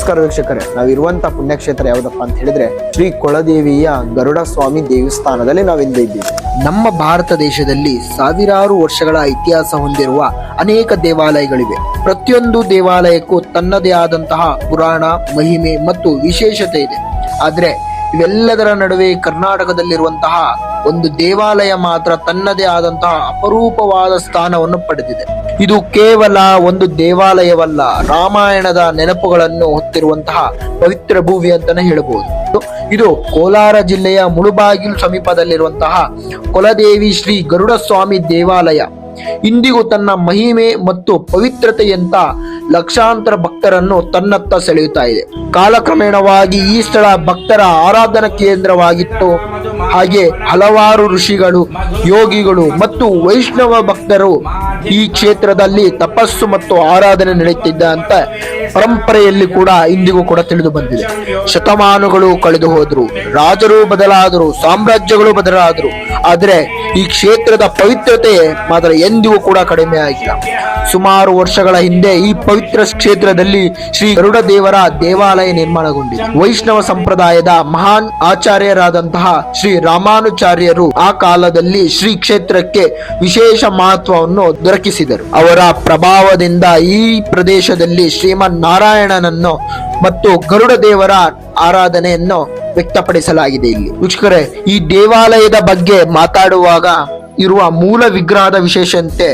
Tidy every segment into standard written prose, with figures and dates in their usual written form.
ನಮಸ್ಕಾರ ವೀಕ್ಷಕರೇ, ನಾವಿರುವಂತ ಪುಣ್ಯಕ್ಷೇತ್ರ ಯಾವ್ದಪ್ಪ ಅಂತ ಹೇಳಿದ್ರೆ ಶ್ರೀ ಕೊಳದೇವಿಯ ಗರುಡ ಸ್ವಾಮಿ ದೇವಸ್ಥಾನದಲ್ಲಿ ನಾವಿಂದು ಇದ್ದೀವಿ. ನಮ್ಮ ಭಾರತ ದೇಶದಲ್ಲಿ ಸಾವಿರಾರು ವರ್ಷಗಳ ಇತಿಹಾಸ ಹೊಂದಿರುವ ಅನೇಕ ದೇವಾಲಯಗಳಿವೆ. ಪ್ರತಿಯೊಂದು ದೇವಾಲಯಕ್ಕೂ ತನ್ನದೇ ಆದಂತಹ ಪುರಾಣ, ಮಹಿಮೆ ಮತ್ತು ವಿಶೇಷತೆ ಇದೆ. ಆದ್ರೆ ಇವೆಲ್ಲದರ ನಡುವೆ ಕರ್ನಾಟಕದಲ್ಲಿರುವಂತಹ ಒಂದು ದೇವಾಲಯ ಮಾತ್ರ ತನ್ನದೇ ಆದಂತಹ ಅಪರೂಪವಾದ ಸ್ಥಾನವನ್ನು ಪಡೆದಿದೆ. ಇದು ಕೇವಲ ಒಂದು ದೇವಾಲಯವಲ್ಲ, ರಾಮಾಯಣದ ನೆನಪುಗಳನ್ನು ಹೊತ್ತಿರುವಂತಹ ಪವಿತ್ರ ಭೂಮಿ ಅಂತಾನೆ ಹೇಳಬಹುದು. ಇದು ಕೋಲಾರ ಜಿಲ್ಲೆಯ ಮುಳುಬಾಗಿಲು ಸಮೀಪದಲ್ಲಿರುವಂತಹ ಕೊಲದೇವಿ ಶ್ರೀ ಗರುಡ ಸ್ವಾಮಿ ದೇವಾಲಯ ಇಂದಿಗೂ ತನ್ನ ಮಹಿಮೆ ಮತ್ತು ಪವಿತ್ರತೆಯಂತ ಲಕ್ಷಾಂತರ ಭಕ್ತರನ್ನು ತನ್ನತ್ತ ಸೆಳೆಯುತ್ತಾ ಇದೆ. ಕಾಲಕ್ರಮೇಣವಾಗಿ ಈ ಸ್ಥಳ ಭಕ್ತರ ಆರಾಧನಾ ಕೇಂದ್ರವಾಗಿತ್ತು. ಹಾಗೆ ಹಲವಾರು ಋಷಿಗಳು, ಯೋಗಿಗಳು ಮತ್ತು ವೈಷ್ಣವ ಭಕ್ತರು ಈ ಕ್ಷೇತ್ರದಲ್ಲಿ ತಪಸ್ಸು ಮತ್ತು ಆರಾಧನೆ ನಡೆಯುತ್ತಿದ್ದ ಅಂತ ಪರಂಪರೆಯಲ್ಲಿ ಕೂಡ ಇಂದಿಗೂ ಕೂಡ ತಿಳಿದು ಬಂದಿದೆ. ಶತಮಾನಗಳು ಕಳೆದು ಹೋದ್ರು, ರಾಜರು ಬದಲಾದರು, ಸಾಮ್ರಾಜ್ಯಗಳು ಬದಲಾದರು, ಆದ್ರೆ ಈ ಕ್ಷೇತ್ರದ ಪವಿತ್ರತೆ ಮಾತ್ರ ಎಂದಿಗೂ ಕೂಡ ಕಡಿಮೆ ಆಗಿಲ್ಲ. ಸುಮಾರು ವರ್ಷಗಳ ಹಿಂದೆ ಈ ಪವಿತ್ರ ಕ್ಷೇತ್ರದಲ್ಲಿ ಶ್ರೀ ಗರುಡ ದೇವರ ದೇವಾಲಯ ನಿರ್ಮಾಣಗೊಂಡಿದೆ. ವೈಷ್ಣವ ಸಂಪ್ರದಾಯದ ಮಹಾನ್ ಆಚಾರ್ಯರಾದಂತಹ ಶ್ರೀ ರಾಮಾನುಚಾರ್ಯರು ಆ ಕಾಲದಲ್ಲಿ ಶ್ರೀ ಕ್ಷೇತ್ರಕ್ಕೆ ವಿಶೇಷ ಮಹತ್ವವನ್ನು ದೊರಕಿಸಿದರು. ಅವರ ಪ್ರಭಾವದಿಂದ ಈ ಪ್ರದೇಶದಲ್ಲಿ ಶ್ರೀಮನ್ ನಾರಾಯಣನನ್ನು ಮತ್ತು ಗರುಡ ದೇವರ ಆರಾಧನೆಯನ್ನು ವ್ಯಕ್ತಪಡಿಸಲಾಗಿದೆ. ಇಲ್ಲಿ ವೀಕ್ಷಕರೇ, ಈ ದೇವಾಲಯದ ಬಗ್ಗೆ ಮಾತಾಡುವಾಗ ಇರುವ ಮೂಲ ವಿಗ್ರಹದ ವಿಶೇಷತೆ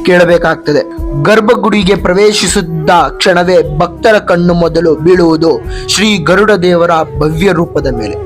ಕೇಳಬೇಕಾಗ್ತದೆ. ಗರ್ಭಗುಡಿಗೆ ಪ್ರವೇಶಿಸಿದ ಕ್ಷಣವೇ ಭಕ್ತರ ಕಣ್ಣು ಮೊದಲು ಬೀಳುವುದು ಶ್ರೀ ಗರುಡ ದೇವರ ಭವ್ಯ ರೂಪದ ಮೇಲೆ.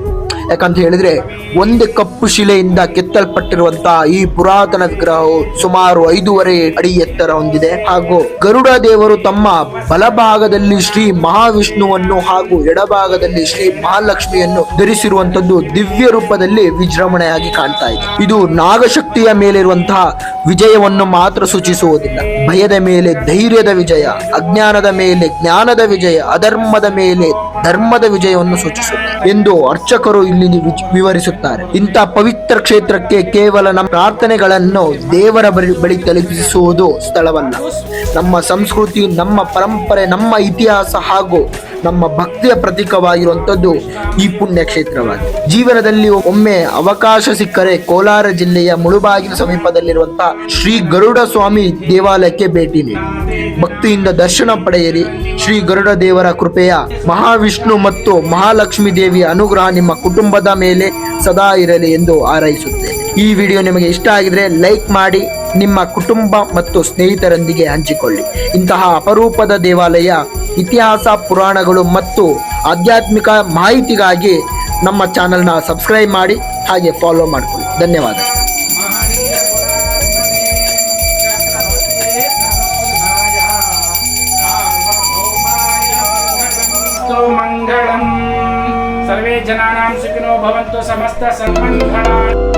ಯಾಕಂತ ಹೇಳಿದ್ರೆ ಒಂದು ಕಪ್ಪು ಶಿಲೆಯಿಂದ ಕೆತ್ತಲ್ಪಟ್ಟಿರುವಂತಹ ಈ ಪುರಾತನ ವಿಗ್ರಹವು ಸುಮಾರು 5.5 ಅಡಿ ಎತ್ತರ ಹೊಂದಿದೆ. ಹಾಗೂ ಗರುಡ ದೇವರು ತಮ್ಮ ಬಲಭಾಗದಲ್ಲಿ ಶ್ರೀ ಮಹಾವಿಷ್ಣುವನ್ನು ಹಾಗೂ ಎಡಭಾಗದಲ್ಲಿ ಶ್ರೀ ಮಹಾಲಕ್ಷ್ಮಿಯನ್ನು ಧರಿಸಿರುವಂತದ್ದು ದಿವ್ಯ ರೂಪದಲ್ಲಿ ವಿಜೃಂಭಣೆಯಾಗಿ ಕಾಣ್ತಾ ಇದೆ. ಇದು ನಾಗಶಕ್ತಿಯ ಮೇಲಿರುವಂತಹ ವಿಜಯವನ್ನು ಮಾತ್ರ ಸೂಚಿಸುವುದಿಲ್ಲ. ಭಯದ ಮೇಲೆ ಧೈರ್ಯದ ವಿಜಯ, ಅಜ್ಞಾನದ ಮೇಲೆ ಜ್ಞಾನದ ವಿಜಯ, ಅಧರ್ಮದ ಮೇಲೆ ಧರ್ಮದ ವಿಜಯವನ್ನು ಸೂಚಿಸುತ್ತದೆ ಎಂದು ಅರ್ಚಕರು ಇಲ್ಲಿ ವಿವರಿಸುತ್ತಾರೆ. ಇಂಥ ಪವಿತ್ರ ಕ್ಷೇತ್ರಕ್ಕೆ ಕೇವಲ ನಮ್ಮ ಪ್ರಾರ್ಥನೆಗಳನ್ನು ದೇವರ ಬಳಿ ತಲುಪಿಸುವುದು ಸ್ಥಳವಲ್ಲ. ನಮ್ಮ ಸಂಸ್ಕೃತಿ, ನಮ್ಮ ಪರಂಪರೆ, ನಮ್ಮ ಇತಿಹಾಸ ಹಾಗೂ ನಮ್ಮ ಭಕ್ತಿಯ ಪ್ರತೀಕವಾಗಿರುವಂತದ್ದು ಈ ಪುಣ್ಯ ಕ್ಷೇತ್ರವಾಗಿದೆ. ಜೀವನದಲ್ಲಿ ಒಮ್ಮೆ ಅವಕಾಶ ಸಿಕ್ಕರೆ ಕೋಲಾರ ಜಿಲ್ಲೆಯ ಮುಳುಬಾಗಿಲು ಸಮೀಪದಲ್ಲಿರುವಂತಹ ಶ್ರೀ ಗರುಡ ಸ್ವಾಮಿ ದೇವಾಲಯಕ್ಕೆ ಭೇಟಿ ನೀಡಿ ಭಕ್ತಿಯಿಂದ ದರ್ಶನ ಪಡೆಯಿರಿ. ಶ್ರೀ ಗರುಡ ದೇವರ ಕೃಪೆಯ ಮಹಾವಿಷ್ಣು ಮತ್ತು ಮಹಾಲಕ್ಷ್ಮಿ ದೇವಿಯ ಅನುಗ್ರಹ ನಿಮ್ಮ ಕುಟುಂಬದ ಮೇಲೆ ಸದಾ ಇರಲಿ ಎಂದು ಹಾರೈಸುತ್ತೇನೆ. ಈ ವಿಡಿಯೋ ನಿಮಗೆ ಇಷ್ಟ ಆಗಿದ್ರೆ ಲೈಕ್ ಮಾಡಿ, ನಿಮ್ಮ ಕುಟುಂಬ ಮತ್ತು ಸ್ನೇಹಿತರೊಂದಿಗೆ ಹಂಚಿಕೊಳ್ಳಿ. ಇಂತಹ ಅಪರೂಪದ ದೇವಾಲಯ ಇತಿಹಾಸ, ಪುರಾಣಗಳು ಮತ್ತು ಆಧ್ಯಾತ್ಮಿಕ ಮಾಹಿತಿಗಾಗಿ ನಮ್ಮ ಚಾನೆಲ್ನ ಸಬ್ಸ್ಕ್ರೈಬ್ ಮಾಡಿ, ಹಾಗೆ ಫಾಲೋ ಮಾಡಿಕೊಳ್ಳಿ. ಧನ್ಯವಾದ. ಮಂಗಳಂ ಸರ್ವೇ ಜನಾನಾಂ ಸುಖಿನೋ ಭವಂತು ಸಮಸ್ತ ಸನ್ಮಂಗಳಾನಿ.